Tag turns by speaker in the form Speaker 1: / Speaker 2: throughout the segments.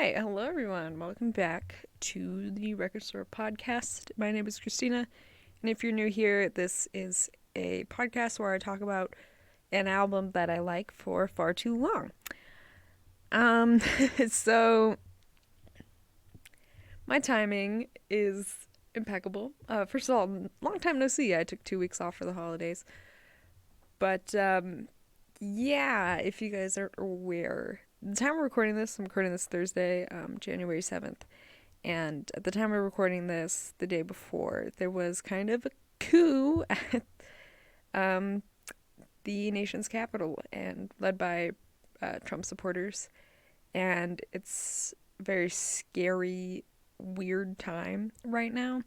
Speaker 1: Hi, hello everyone. Welcome back to the Record Store Podcast. My name is Christina, and if you're new here, this is a podcast where I talk about an album that I like for far too long. Um, so my timing is impeccable. First of all, long time no see. I took 2 weeks off for the holidays, but yeah, if you guys aren't aware, the time we're recording this, I'm recording this Thursday, January 7th. And at the time of recording this, the day before, there was kind of a coup at um, the nation's capital and led by Trump supporters. And it's a very scary, weird time right now,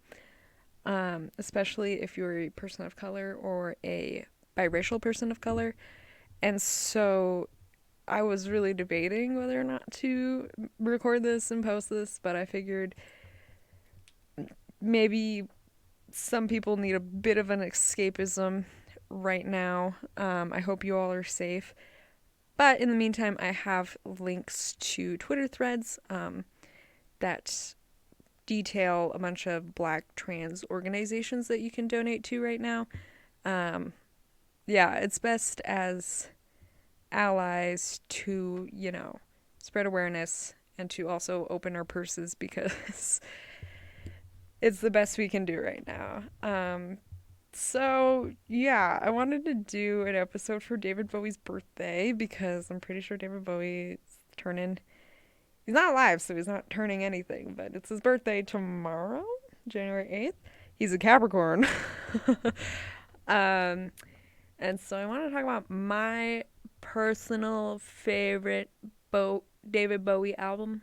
Speaker 1: especially if you're a person of color or a biracial person of color. And so I was really debating whether or not to record this and post this, but I figured maybe some people need a bit of an escapism right now. I hope you all are safe. But in the meantime, I have links to Twitter threads that detail a bunch of black trans organizations that you can donate to right now. Um, yeah, it's best as allies to, spread awareness and to also open our purses because it's the best we can do right now. So yeah, I wanted to do an episode for David Bowie's birthday because I'm pretty sure David Bowie's turning. He's not alive, so he's not turning anything, but it's his birthday tomorrow, January 8th. He's a Capricorn. um, and so I want to talk about my personal favorite David Bowie album,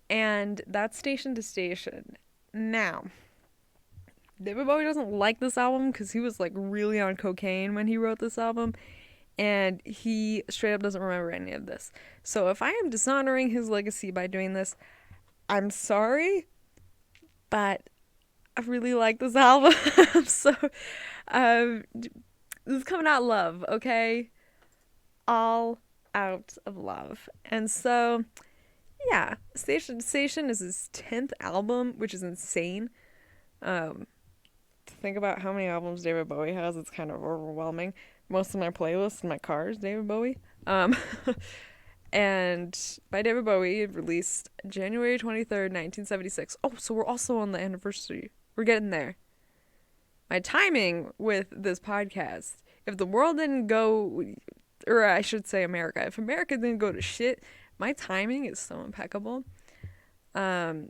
Speaker 1: and that's Station to Station. Now, David Bowie doesn't like this album because he was like really on cocaine when he wrote this album, and he straight up doesn't remember any of this. So if I am dishonoring his legacy by doing this, I'm sorry, but I really like this album. So um, this is coming out love, okay? All out of love. And so yeah, Station to Station is his 10th album, which is insane. Um, to think about how many albums David Bowie has, it's kind of overwhelming. Most of my playlists in my car is David Bowie. Um, and by David Bowie, released January 23rd, 1976. Oh, so we're also on the anniversary. We're getting there. My timing with this podcast, if the world didn't go, or I should say America, if America didn't go to shit, my timing is so impeccable. Um,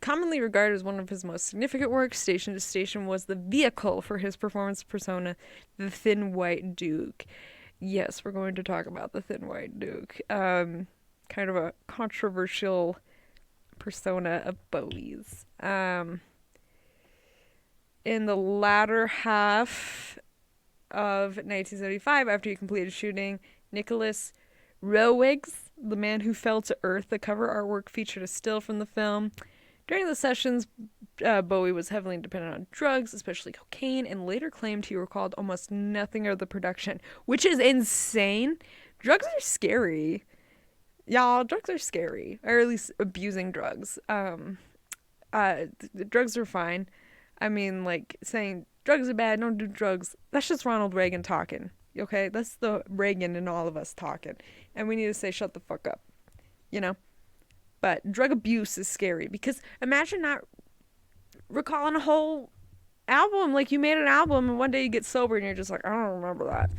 Speaker 1: Commonly regarded as one of his most significant works, Station to Station was the vehicle for his performance persona, the Thin White Duke. Yes, we're going to talk about the Thin White Duke. Kind of a controversial persona of Bowie's. In the latter half of 1975, after he completed shooting, Nicholas Roeg's The Man Who Fell to Earth, the cover artwork featured a still from the film. During the sessions, Bowie was heavily dependent on drugs, especially cocaine, and later claimed he recalled almost nothing of the production, which is insane. Drugs are scary. Y'all, drugs are scary, or at least abusing drugs. Drugs are fine. I mean, like, saying drugs are bad, don't do drugs, that's just Ronald Reagan talking, okay? That's the Reagan in all of us talking. And we need to say, shut the fuck up, you know? But drug abuse is scary because imagine not recalling a whole album. Like, you made an album and one day you get sober and you're just like, I don't remember that.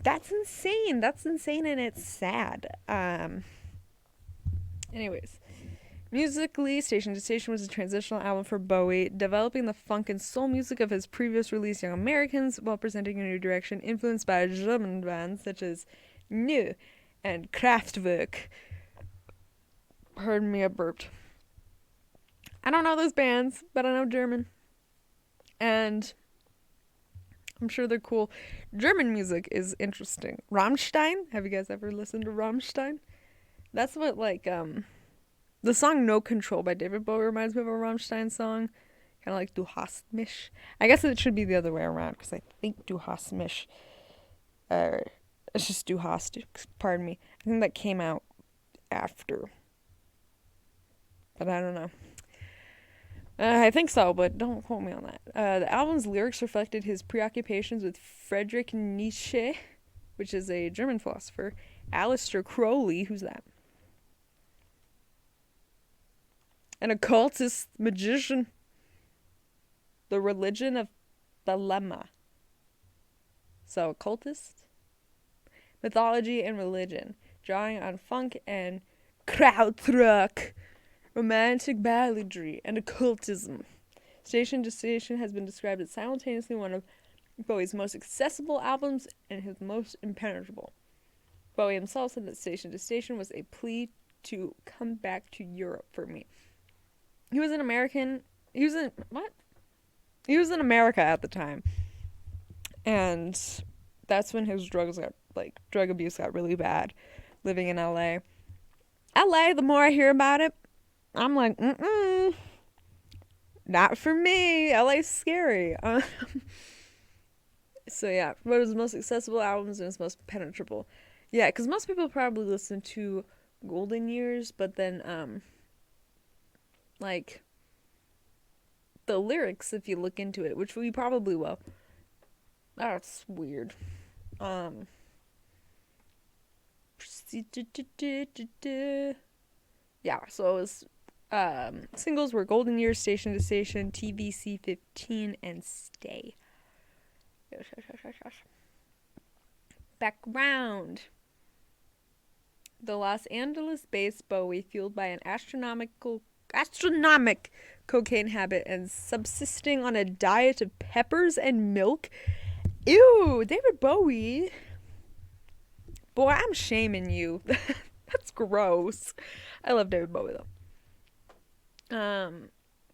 Speaker 1: That's insane. That's insane and it's sad. Anyways, musically, Station to Station was a transitional album for Bowie, developing the funk and soul music of his previous release, Young Americans, while presenting a new direction influenced by German bands such as Neu and Kraftwerk. Pardon me, I burped. I don't know those bands, but I know German. And I'm sure they're cool. German music is interesting. Rammstein? Have you guys ever listened to Rammstein? That's what, like, the song No Control by David Bowie reminds me of a Rammstein song. Kind of like Du hast mich. I guess it should be the other way around because I think Du hast mich. It's just Du hast. Pardon me. I think that came out after. But I don't know. I think so, but don't quote me on that. The album's lyrics reflected his preoccupations with Friedrich Nietzsche, which is a German philosopher, Aleister Crowley, who's that? An occultist magician. The religion of Thelema. So, occultist, mythology, and religion, drawing on funk and krautrock, romantic balladry, and occultism. Station to Station has been described as simultaneously one of Bowie's most accessible albums and his most impenetrable. Bowie himself said that Station to Station was a plea to come back to Europe for me. He was in America at the time. And that's when his drug abuse got really bad, living in LA. LA, the more I hear about it, I'm like, not for me. LA's scary. So yeah, one of his most accessible albums and his most penetrable. Yeah, because most people probably listen to Golden Years, but then, like, the lyrics, if you look into it, which we probably will, that's weird. Yeah, so it was, singles were Golden Years, Station to Station, TVC 15, and Stay. Background. The Los Angeles-based Bowie, fueled by an astronomic cocaine habit and subsisting on a diet of peppers and milk. Ew, David Bowie. Boy, I'm shaming you. That's gross. I love David Bowie, though.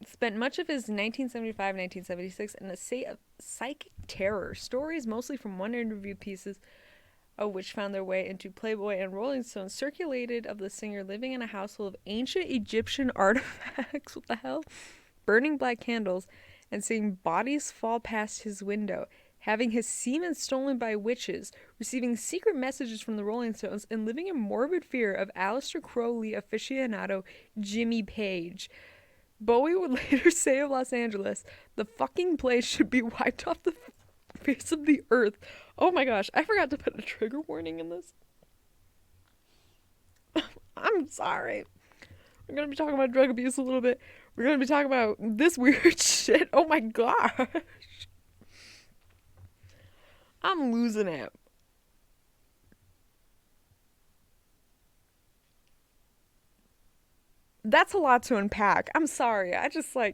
Speaker 1: Spent much of his 1975-1976 in a state of psychic terror. Stories, mostly from one interview pieces, of which found their way into Playboy and Rolling Stone, circulated of the singer living in a household of ancient Egyptian artifacts, what the hell? Burning black candles, and seeing bodies fall past his window, having his semen stolen by witches, receiving secret messages from the Rolling Stones, and living in morbid fear of Aleister Crowley aficionado Jimmy Page. Bowie would later say of Los Angeles, the fucking place should be wiped off the face of the earth. Oh my gosh, I forgot to put a trigger warning in this. I'm sorry. We're going to be talking about drug abuse a little bit. We're going to be talking about this weird shit. Oh my gosh. I'm losing it. That's a lot to unpack. I'm sorry. I just I'm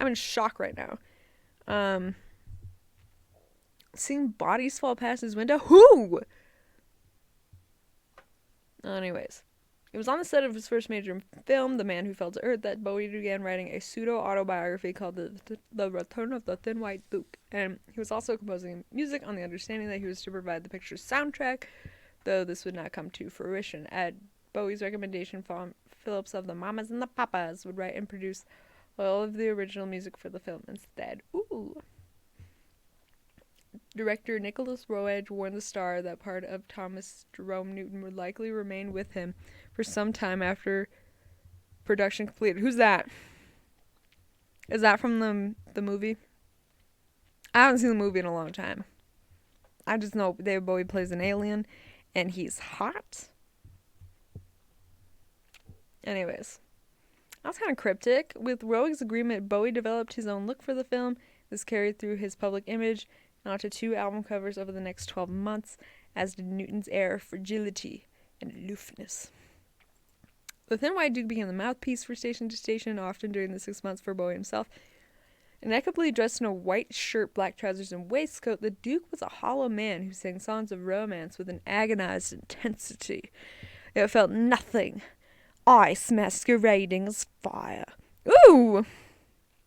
Speaker 1: in shock right now. Seeing bodies fall past his window? Who? Anyways. It was on the set of his first major film, The Man Who Fell to Earth, that Bowie began writing a pseudo-autobiography called The Return of the Thin White Duke. And he was also composing music on the understanding that he was to provide the picture's soundtrack, though this would not come to fruition. At Bowie's recommendation, Phillips of the Mamas and the Papas would write and produce all of the original music for the film instead. Ooh. Director Nicholas Roeg warned the star that part of Thomas Jerome Newton would likely remain with him for some time after production completed. Who's that? Is that from the movie? I haven't seen the movie in a long time. I just know David Bowie plays an alien, and he's hot. Anyways, that's kind of cryptic. With Roeg's agreement, Bowie developed his own look for the film. This carried through his public image and onto 2 album covers over the next 12 months, as did Newton's air, fragility, and aloofness. The Thin White Duke became the mouthpiece for Station to Station, often during the 6 months for Bowie himself. Impeccably dressed in a white shirt, black trousers, and waistcoat, the Duke was a hollow man who sang songs of romance with an agonized intensity. It felt nothing. Ice masquerading as fire. Ooh!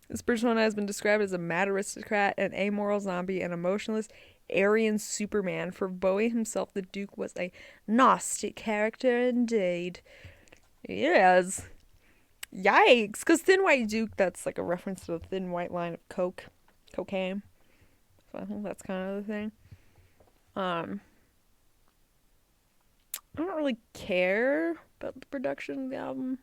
Speaker 1: This persona has been described as a mad aristocrat, an amoral zombie, an emotionless Aryan Superman. For Bowie himself, the Duke was a nasty character indeed. Yes. Yikes. Because Thin White Duke, that's like a reference to the thin white line of cocaine. So I think that's kind of the thing. I don't really care about the production of the album.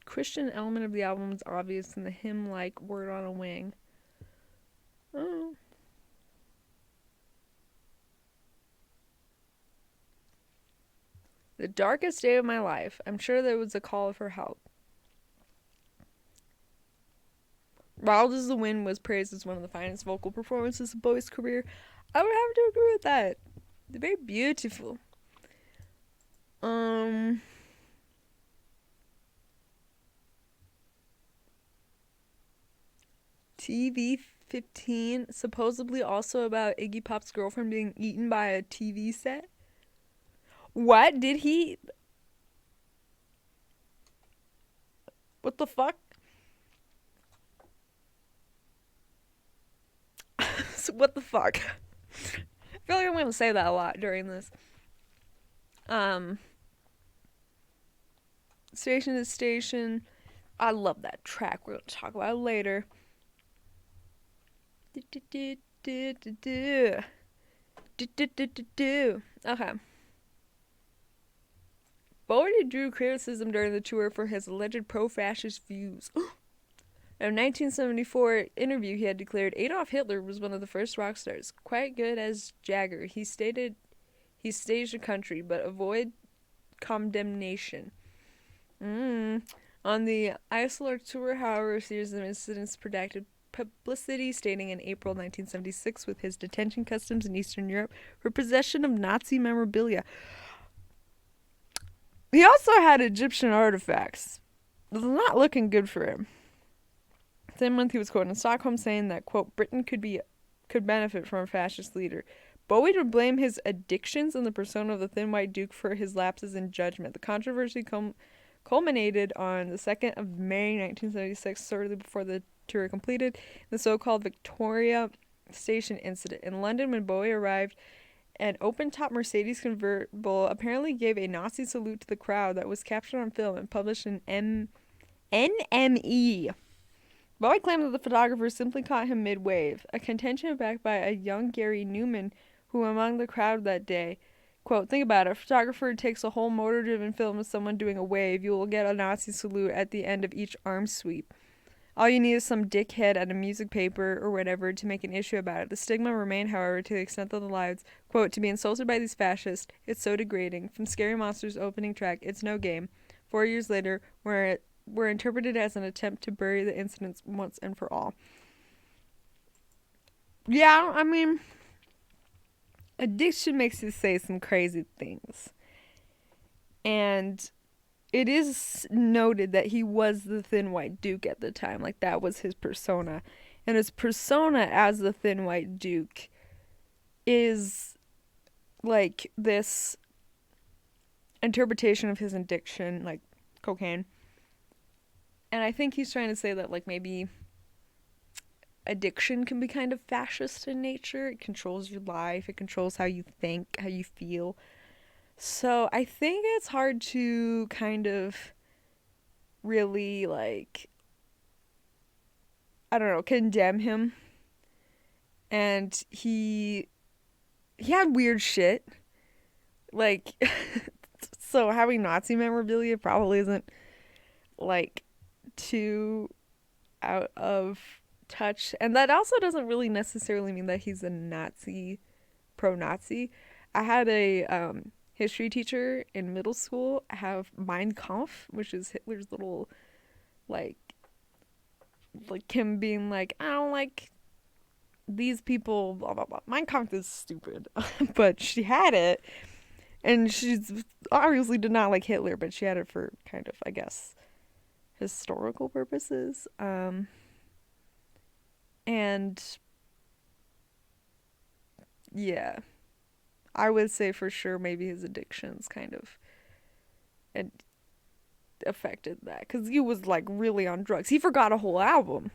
Speaker 1: Christian element of the album is obvious in the hymn-like "Word on a Wing." Oh. The darkest day of my life. I'm sure there was a call for help. Wild as the Wind was praised as one of the finest vocal performances of Bowie's career. I would have to agree with that. They're very beautiful. TV 15, supposedly also about Iggy Pop's girlfriend being eaten by a TV set. What? Did he? What the fuck? What the fuck? I feel like I'm gonna say that a lot during this. Station to Station. I love that track. We're gonna talk about it later. Okay. Bowie drew criticism during the tour for his alleged pro-fascist views. In a 1974 interview, he had declared Adolf Hitler was one of the first rock stars, quite good as Jagger. He stated he staged a country, but avoid condemnation. On the Isolar tour, however, a series of incidents predicted publicity, stating in April 1976 with his detention customs in Eastern Europe for possession of Nazi memorabilia. He also had Egyptian artifacts. It was not looking good for him. Same month, he was quoted in Stockholm saying that, quote, Britain could benefit from a fascist leader. Bowie would blame his addictions and the persona of the Thin White Duke for his lapses in judgment. The controversy culminated on the 2nd of May 1976, shortly before the tour completed, the so-called Victoria Station incident. In London, when Bowie arrived, an open-top Mercedes convertible apparently gave a Nazi salute to the crowd that was captured on film and published in NME. Bowie claimed that the photographer simply caught him mid-wave, a contention backed by a young Gary Newman, who among the crowd that day, quote, think about it, a photographer takes a whole motor-driven film of someone doing a wave, you will get a Nazi salute at the end of each arm sweep. All you need is some dickhead at a music paper or whatever to make an issue about it. The stigma remained, however, to the extent that the lives, quote, to be insulted by these fascists, it's so degrading. From Scary Monster's opening track, It's No Game, 4 years later, were interpreted as an attempt to bury the incidents once and for all. Yeah, I mean, addiction makes you say some crazy things. And it is noted that he was the Thin White Duke at the time. Like, that was his persona. And his persona as the Thin White Duke is, like, this interpretation of his addiction, like cocaine. And I think he's trying to say that, like, maybe addiction can be kind of fascist in nature. It controls your life. It controls how you think, how you feel. So I think it's hard to kind of really, like, I don't know, condemn him. And he had weird shit. Like, so having Nazi memorabilia probably isn't, like, too out of touch. And that also doesn't really necessarily mean that he's a Nazi, pro-Nazi. I had a history teacher in middle school have Mein Kampf, which is Hitler's little, like him being like, I don't like these people, blah blah blah. Mein Kampf is stupid. But she had it, and she's obviously did not like Hitler, but she had it for kind of, I guess, historical purposes. And yeah, I would say for sure maybe his addictions kind of affected that, because he was, like, really on drugs. He forgot a whole album.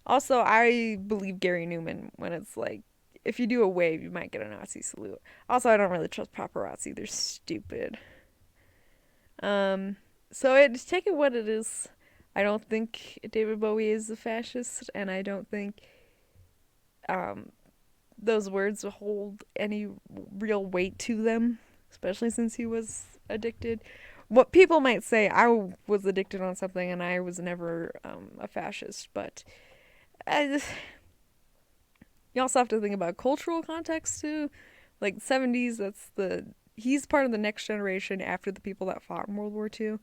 Speaker 1: Also, I believe Gary Newman when it's like, if you do a wave, you might get a Nazi salute. Also, I don't really trust paparazzi. They're stupid. So it's take it what it is. I don't think David Bowie is a fascist, and I don't think um, those words hold any real weight to them, especially since he was addicted. What people might say, I was addicted on something and I was never a fascist, but I, you also have to think about cultural context too. Like 70s, he's part of the next generation after the people that fought in World War II.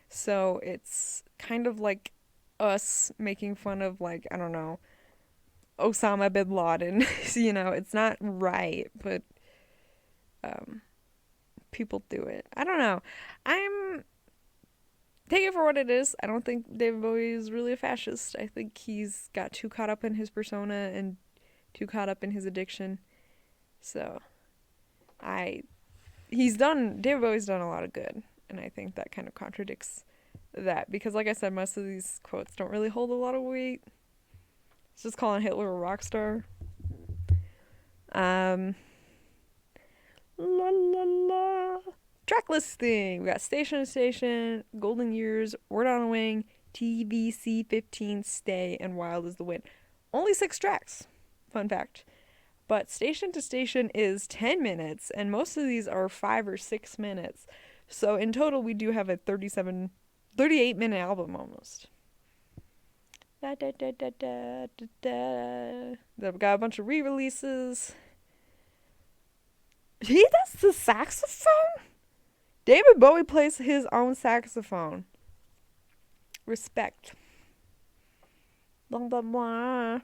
Speaker 1: So it's kind of like us making fun of, like, I don't know, Osama bin Laden. It's not right, but um, people do it. I don't know. I'm take it for what it is. I don't think David Bowie is really a fascist. I think he's got too caught up in his persona and too caught up in his addiction. So David Bowie's done a lot of good, and I think that kind of contradicts that, because like I said, most of these quotes don't really hold a lot of weight. It's just calling Hitler a rock star. La la la. Track listing. We got Station to Station, Golden Years, Word on a Wing, TVC 15, Stay, and Wild as the Wind. Only 6 tracks. Fun fact. But Station to Station is 10 minutes, and most of these are 5 or 6 minutes. So in total, we do have a 38-minute album almost. Da, da, da, da, da, da, da. They've got a bunch of re-releases. He does the saxophone? David Bowie plays his own saxophone. Respect. Blah, blah, blah.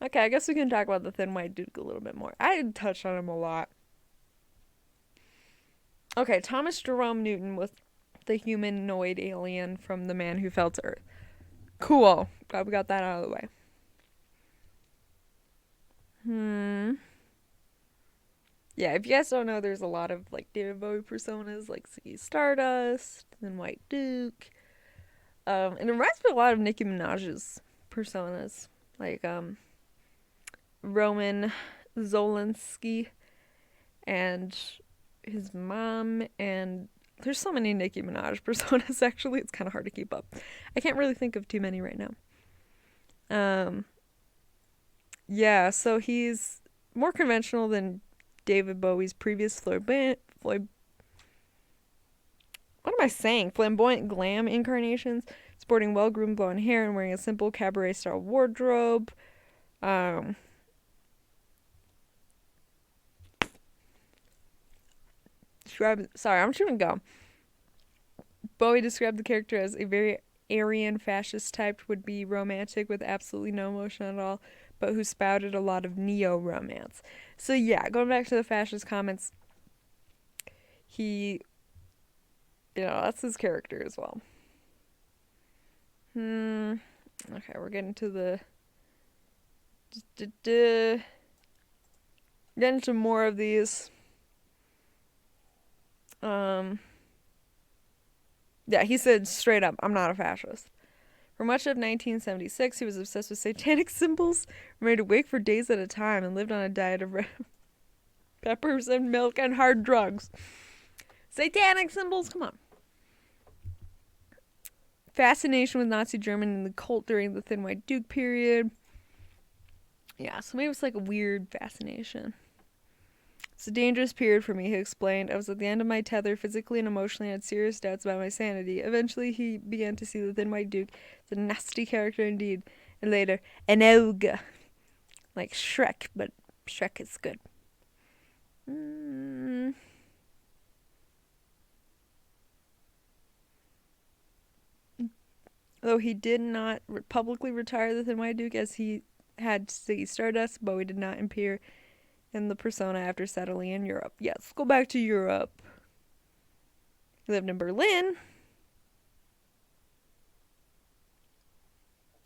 Speaker 1: Okay, I guess we can talk about the Thin White Duke a little bit more. I touched on him a lot. Okay, Thomas Jerome Newton was the humanoid alien from The Man Who Fell to Earth. Cool. Glad we got that out of the way. Yeah, if you guys don't know, there's a lot of like David Bowie personas, like Ziggy Stardust, Thin White Duke. And it reminds me a lot of Nicki Minaj's personas. Like Roman Zolinski and his mom, and there's so many Nicki Minaj personas, actually. It's kind of hard to keep up. I can't really think of too many right now. Yeah, so he's more conventional than David Bowie's previous flamboyant glam incarnations, sporting well-groomed blonde hair and wearing a simple cabaret-style wardrobe. Sorry, I'm just gonna go. Bowie described the character as a very Aryan fascist type, would be romantic with absolutely no emotion at all, but who spouted a lot of neo-romance. So yeah, going back to the fascist comments, that's his character as well. Okay, we're getting to the getting to more of these. Yeah, he said straight up, I'm not a fascist. For much of 1976, he was obsessed with satanic symbols, remained awake for days at a time, and lived on a diet of red peppers and milk and hard drugs. Satanic symbols, come on. Fascination with Nazi Germany and the cult during the Thin White Duke period. Yeah, so maybe it's like a weird fascination. It's a dangerous period for me, he explained. I was at the end of my tether, physically and emotionally, and had serious doubts about my sanity. Eventually, he began to see the Thin White Duke as a nasty character indeed. And later, an ogre. Like Shrek, but Shrek is good. Though he did not publicly retire the Thin White Duke as he had Ziggy Stardust, Bowie did not appear in the persona after settling in Europe. Yes, go back to Europe. He lived in Berlin.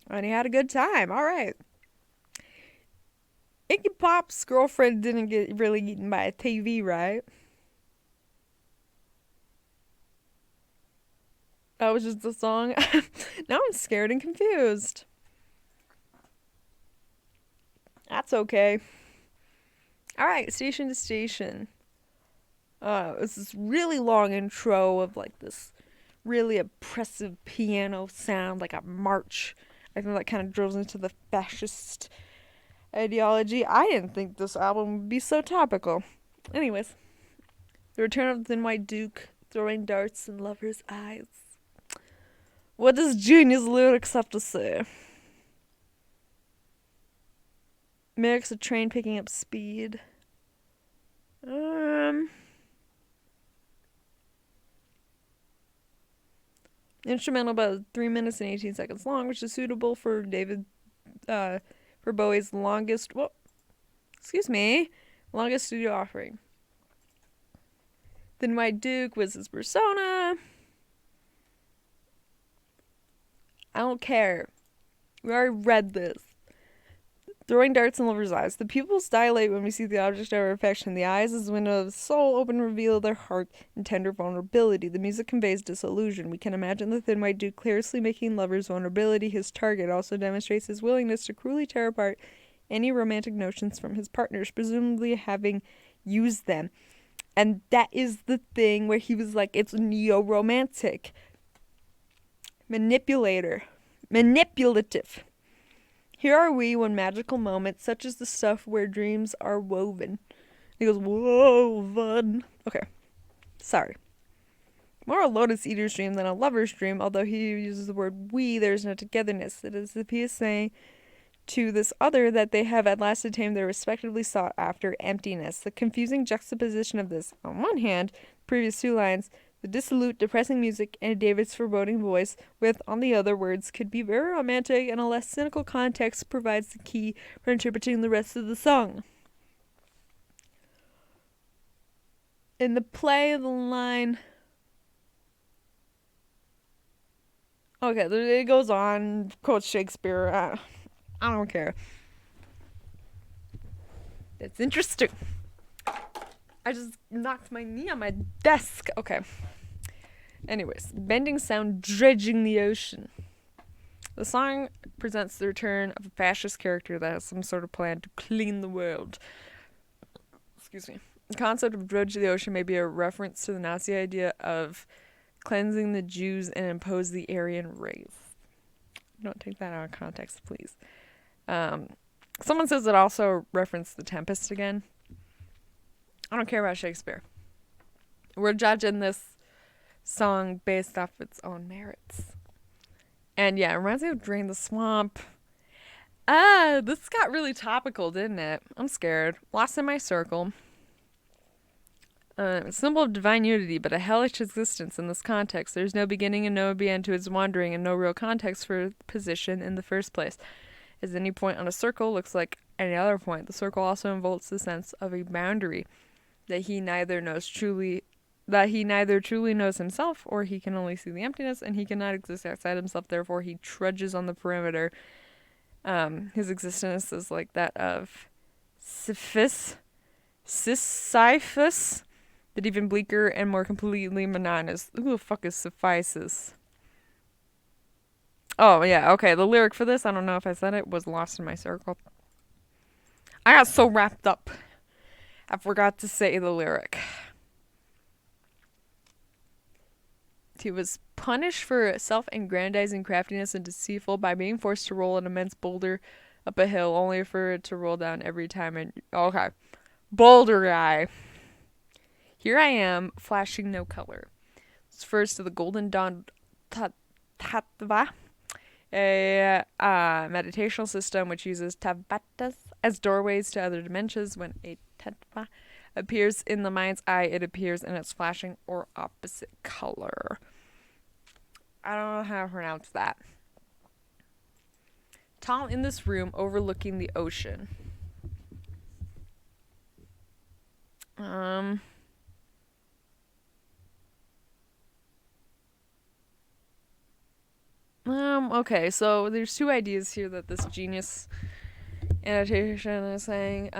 Speaker 1: And he had a good time. All right. Iggy Pop's girlfriend didn't get really eaten by a TV, right? That was just a song. Now I'm scared and confused. That's okay. All right, Station to Station. It's this really long intro of like this really oppressive piano sound, like a march. I think that kind of drills into the fascist ideology. I didn't think this album would be so topical. Anyways, the return of the Thin White Duke, throwing darts in lovers' eyes. What does Genius lyrics have to say? Mimics a train picking up speed. Instrumental about 3 minutes and 18 seconds long, which is suitable for for Bowie's longest studio offering. Thin White Duke was his persona. I don't care. We already read this. Throwing darts in lovers' eyes. The pupils dilate when we see the object of our affection. The eyes, as the window of the soul, open and reveal their heart in tender vulnerability. The music conveys disillusion. We can imagine the Thin White Duke clearly making lovers' vulnerability his target. Also demonstrates his willingness to cruelly tear apart any romantic notions from his partners, presumably having used them. And that is the thing where he was like, it's neo-romantic. Manipulative. Here are we when magical moments, such as the stuff where dreams are woven. He goes, woven. Okay. Sorry. More a lotus eater's dream than a lover's dream, although he uses the word we, there is no togetherness. It is the piece saying to this other that they have at last attained their respectively sought after emptiness. The confusing juxtaposition of this, on one hand, previous 2 lines, the dissolute, depressing music and David's foreboding voice, with, on the other, words could be very romantic, and a less cynical context provides the key for interpreting the rest of the song. In the play, the line... Okay, it goes on, quotes Shakespeare. I don't care. That's interesting. I just knocked my knee on my desk. Okay. Anyways, bending sound dredging the ocean. The song presents the return of a fascist character that has some sort of plan to clean the world. Excuse me. The concept of dredge the ocean may be a reference to the Nazi idea of cleansing the Jews and impose the Aryan race. Don't take that out of context, please. Someone says it also referenced The Tempest again. I don't care about Shakespeare. We're judging this song based off its own merits. And yeah, it reminds me of Drain the Swamp. This got really topical, didn't it? I'm scared. Lost in My Circle. Symbol of divine unity, but a hellish existence in this context. There's no beginning and no end to its wandering, and no real context for position in the first place. As any point on a circle looks like any other point, the circle also involves the sense of a boundary that he neither truly knows himself, or he can only see the emptiness, and he cannot exist outside himself. Therefore, he trudges on the perimeter. His existence is like that of Sisyphus, but even bleaker and more completely monotonous. Who the fuck is suffices? Oh, yeah, okay. The lyric for this, I don't know if I said it, was Lost in My Circle. I got so wrapped up, I forgot to say the lyric. He was punished for self-aggrandizing craftiness and deceitful by being forced to roll an immense boulder up a hill, only for it to roll down every time. Okay. Boulder guy. Here I am, flashing no color. It's first to the Golden Dawn Tattva, a meditational system which uses Tavatas as doorways to other dimensions. When a Tattva appears in the mind's eye, it appears in its flashing or opposite color. I don't know how to pronounce that. Tall in this room, overlooking the ocean. Okay, so there's 2 ideas here that this genius annotation is saying.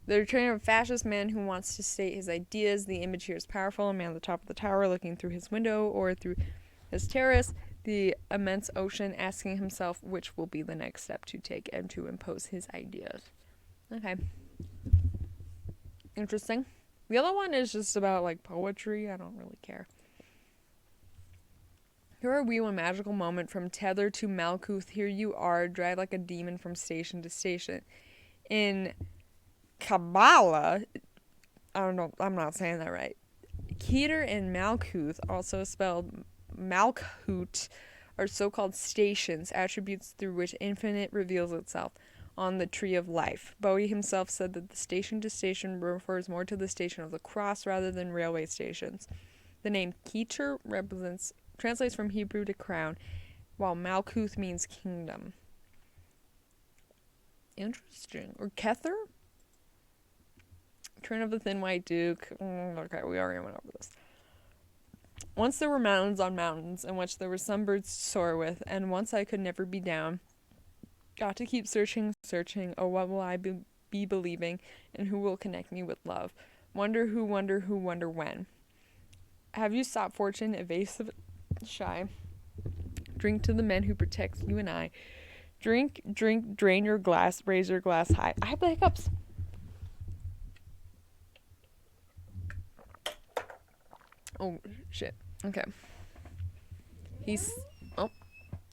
Speaker 1: The return of a fascist man who wants to state his ideas. The image here is powerful. A man on the top of the tower looking through his window or through his terrace. The immense ocean asking himself which will be the next step to take and to impose his ideas. Okay. Interesting. The other one is just about, like, poetry. I don't really care. Here are we one magical moment from Tether to Malkuth. Here you are, drive like a demon from station to station. In Kabbalah, I don't know, I'm not saying that right. Keter and Malkuth, also spelled Malkut, are so-called stations, attributes through which infinite reveals itself on the tree of life. Bowie himself said that the station to station refers more to the station of the cross rather than railway stations. The name Keter translates from Hebrew to crown, while Malkuth means kingdom. Interesting. Or Kether? Train of the Thin White Duke. Okay, we already went over this. Once there were mountains on mountains, in which there were some birds to soar with, and once I could never be down. Got to keep searching. Oh, what will I be believing, and who will connect me with love? Wonder who, wonder when. Have you sought fortune, evasive, shy? Drink to the men who protect you and I. Drink, drain your glass, raise your glass high. I have the hiccups. Oh, shit. Okay.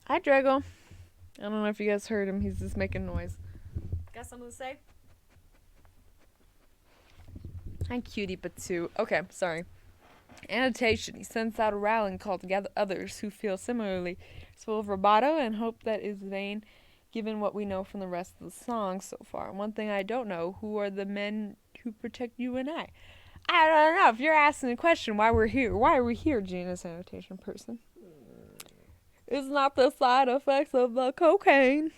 Speaker 1: Hi, Drago. I don't know if you guys heard him. He's just making noise. Got something to say? Hi, cutie patoo. Okay, sorry. Annotation. He sends out a rallying call to gather others who feel similarly. It's full of bravado and hope that is vain, given what we know from the rest of the song so far. One thing I don't know, who are the men who protect you and I? I don't know. If you're asking the question why we're here, Gina's annotation person? It's not the side effects of the cocaine.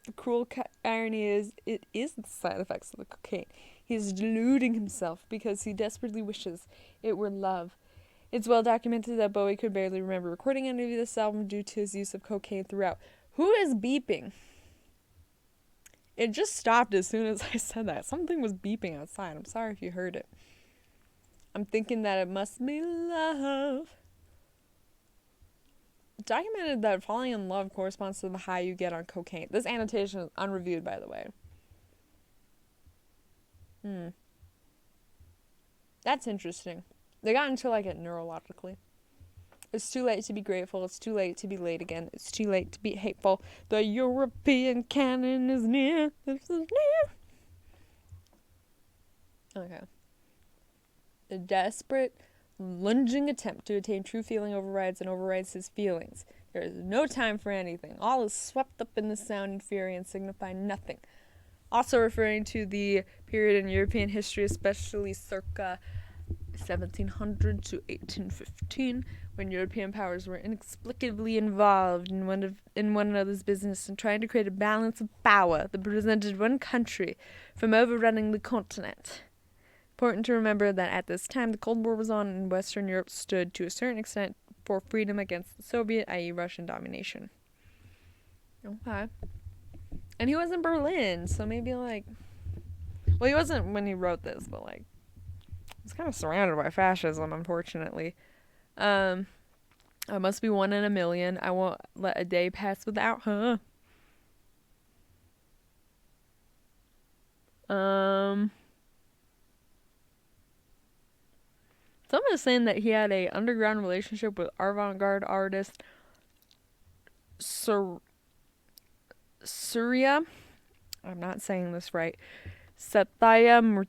Speaker 1: The cruel irony is, it is the side effects of the cocaine. He is deluding himself because he desperately wishes it were love. It's well documented that Bowie could barely remember recording any of this album due to his use of cocaine throughout. Who is beeping? It just stopped as soon as I said that. Something was beeping outside. I'm sorry if you heard it. I'm thinking that it must be love. Documented that falling in love corresponds to the high you get on cocaine. This annotation is unreviewed, by the way. That's interesting. They got into it neurologically. It's too late to be grateful. It's too late to be late again. It's too late to be hateful. The European canon is near. This is near. Okay. A desperate, lunging attempt to attain true feeling overrides his feelings. There is no time for anything. All is swept up in the sound and fury and signify nothing. Also referring to the period in European history, especially circa 1700 to 1815, when European powers were inexplicably involved in one another's business and trying to create a balance of power that prevented one country from overrunning the continent. Important to remember that at this time the Cold War was on and Western Europe stood to a certain extent for freedom against the Soviet, i.e. Russian domination. Okay. And he was in Berlin, so maybe well, he wasn't when he wrote this, but he's kind of surrounded by fascism, unfortunately. I must be one in a million. I won't let a day pass without her. Someone is saying that he had a underground relationship with avant-garde artist Surya. I'm not saying this right. Sathya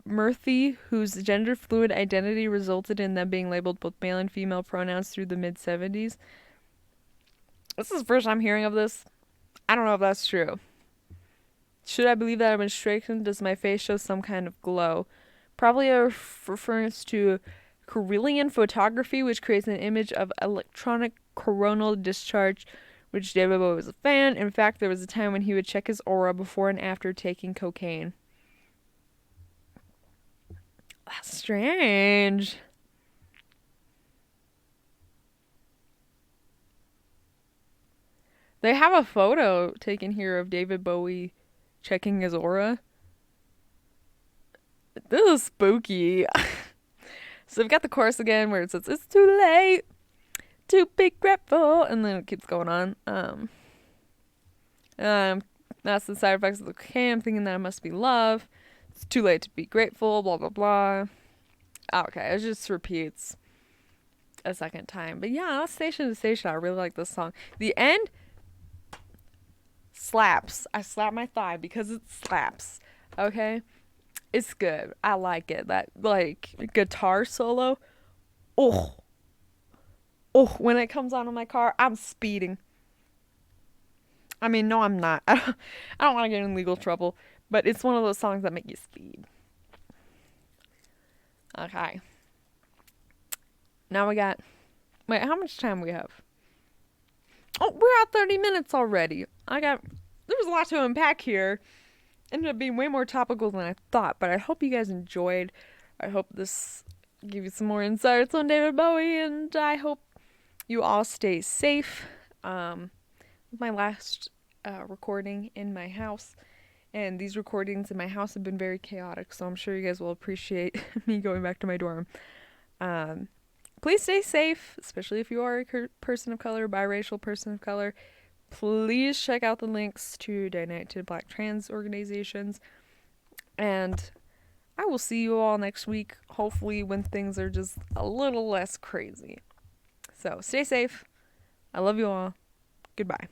Speaker 1: Murthy, whose gender fluid identity resulted in them being labeled both male and female pronouns through the mid-70s. This is the first I'm hearing of this. I don't know if that's true. Should I believe that I've been stricken? Does my face show some kind of glow? Probably a reference to Kirlian photography, which creates an image of electronic coronal discharge, which David Bowie was a fan. In fact, there was a time when he would check his aura before and after taking cocaine. That's strange. They have a photo taken here of David Bowie checking his aura. This is spooky. So we've got the chorus again where it says, "It's too late to be grateful," and then it keeps going on. That's the side effects of the cocaine. I'm thinking that it must be love. It's too late to be grateful, blah, blah, blah. Okay, it just repeats. a second time. But yeah, that's Station to Station. I really like this song. The end slaps. I slap my thigh because it slaps. Okay? It's good. I like it. That like guitar solo. Oh. Oh, when it comes on in my car, I'm speeding. I mean, no, I'm not. I don't want to get in legal trouble, but it's one of those songs that make you speed. Okay. Now we got. Wait, how much time we have? Oh, we're at 30 minutes already. There's a lot to unpack here. Ended up being way more topical than I thought, but I hope you guys enjoyed. I hope this gave you some more insights on David Bowie, and I hope you all stay safe. My last recording in my house, and these recordings in my house have been very chaotic, so I'm sure you guys will appreciate me going back to my dorm. Please stay safe, especially if you are a person of color, biracial person of color. Please check out the links to United Black Trans organizations, and I will see you all next week, hopefully when things are just a little less crazy. So stay safe. I love you all. Goodbye.